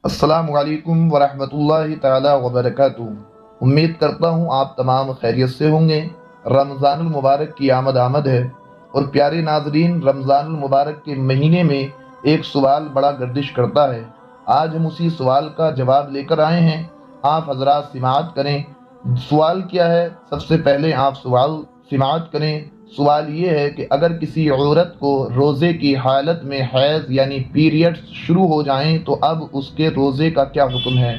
السلام علیکم ورحمۃ اللہ تعالی وبرکاتہ۔ امید کرتا ہوں آپ تمام خیریت سے ہوں گے۔ رمضان المبارک کی آمد آمد ہے، اور پیارے ناظرین، رمضان المبارک کے مہینے میں ایک سوال بڑا گردش کرتا ہے۔ آج ہم اسی سوال کا جواب لے کر آئے ہیں، آپ حضرات سماعت کریں۔ سوال کیا ہے؟ سب سے پہلے آپ سوال سماعت کریں۔ سوال یہ ہے کہ اگر کسی عورت کو روزے کی حالت میں حیض یعنی پیریڈز شروع ہو جائیں تو اب اس کے روزے کا کیا حکم ہے؟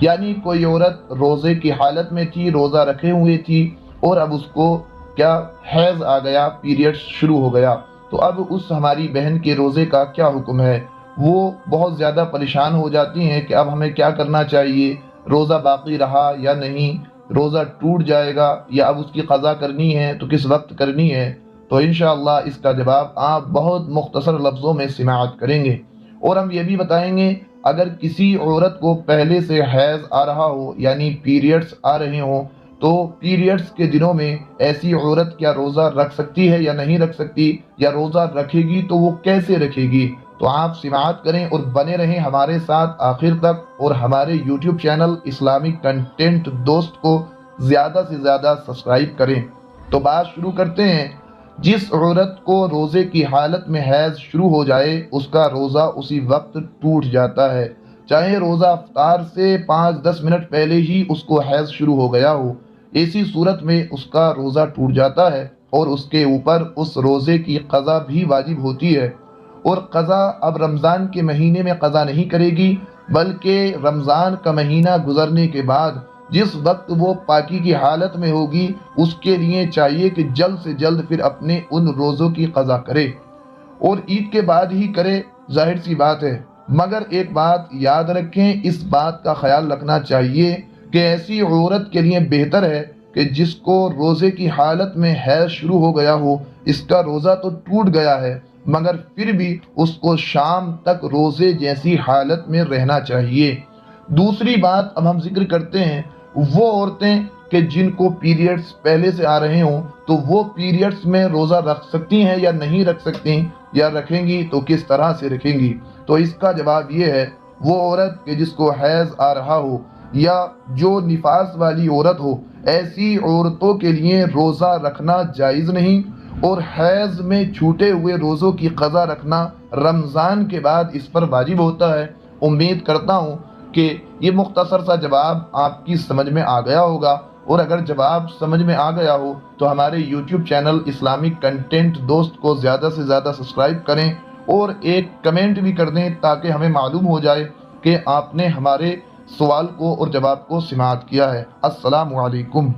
یعنی کوئی عورت روزے کی حالت میں تھی، روزہ رکھے ہوئے تھی، اور اب اس کو کیا حیض آ گیا، پیریڈز شروع ہو گیا، تو اب اس ہماری بہن کے روزے کا کیا حکم ہے؟ وہ بہت زیادہ پریشان ہو جاتی ہیں کہ اب ہمیں کیا کرنا چاہیے، روزہ باقی رہا یا نہیں، روزہ ٹوٹ جائے گا یا اب اس کی قضا کرنی ہے تو کس وقت کرنی ہے؟ تو انشاءاللہ اس کا جواب آپ بہت مختصر لفظوں میں سماعت کریں گے، اور ہم یہ بھی بتائیں گے اگر کسی عورت کو پہلے سے حیض آ رہا ہو یعنی پیریڈز آ رہے ہوں تو پیریڈز کے دنوں میں ایسی عورت کیا روزہ رکھ سکتی ہے یا نہیں رکھ سکتی، یا روزہ رکھے گی تو وہ کیسے رکھے گی؟ تو آپ سماعت کریں اور بنے رہیں ہمارے ساتھ آخر تک، اور ہمارے یوٹیوب چینل اسلامک کنٹینٹ دوست کو زیادہ سے زیادہ سبسکرائب کریں۔ تو بات شروع کرتے ہیں۔ جس عورت کو روزے کی حالت میں حیض شروع ہو جائے اس کا روزہ اسی وقت ٹوٹ جاتا ہے، چاہے روزہ افطار سے 5-10 منٹ پہلے ہی اس کو حیض شروع ہو گیا ہو۔ ایسی صورت میں اس کا روزہ ٹوٹ جاتا ہے، اور اس کے اوپر اس روزے کی قضا بھی واجب ہوتی ہے۔ اور قضا اب رمضان کے مہینے میں قضا نہیں کرے گی، بلکہ رمضان کا مہینہ گزرنے کے بعد جس وقت وہ پاکی کی حالت میں ہوگی اس کے لیے چاہیے کہ جلد سے جلد پھر اپنے ان روزوں کی قضا کرے، اور عید کے بعد ہی کرے، ظاہر سی بات ہے۔ مگر ایک بات یاد رکھیں، اس بات کا خیال رکھنا چاہیے کہ ایسی عورت کے لیے بہتر ہے کہ جس کو روزے کی حالت میں حیض شروع ہو گیا ہو، اس کا روزہ تو ٹوٹ گیا ہے مگر پھر بھی اس کو شام تک روزے جیسی حالت میں رہنا چاہیے۔ دوسری بات اب ہم ذکر کرتے ہیں، وہ عورتیں کہ جن کو پیریڈز پہلے سے آ رہے ہوں تو وہ پیریڈز میں روزہ رکھ سکتی ہیں یا نہیں رکھ سکتی، یا رکھیں گی تو کس طرح سے رکھیں گی؟ تو اس کا جواب یہ ہے، وہ عورت کہ جس کو حیض آ رہا ہو یا جو نفاس والی عورت ہو، ایسی عورتوں کے لیے روزہ رکھنا جائز نہیں، اور حیض میں چھوٹے ہوئے روزوں کی قضا رکھنا رمضان کے بعد اس پر واجب ہوتا ہے۔ امید کرتا ہوں کہ یہ مختصر سا جواب آپ کی سمجھ میں آ گیا ہوگا، اور اگر جواب سمجھ میں آ گیا ہو تو ہمارے یوٹیوب چینل اسلامک کنٹینٹ دوست کو زیادہ سے زیادہ سبسکرائب کریں، اور ایک کمنٹ بھی کر دیں تاکہ ہمیں معلوم ہو جائے کہ آپ نے ہمارے سوال کو اور جواب کو سماعت کیا ہے۔ السلام علیکم۔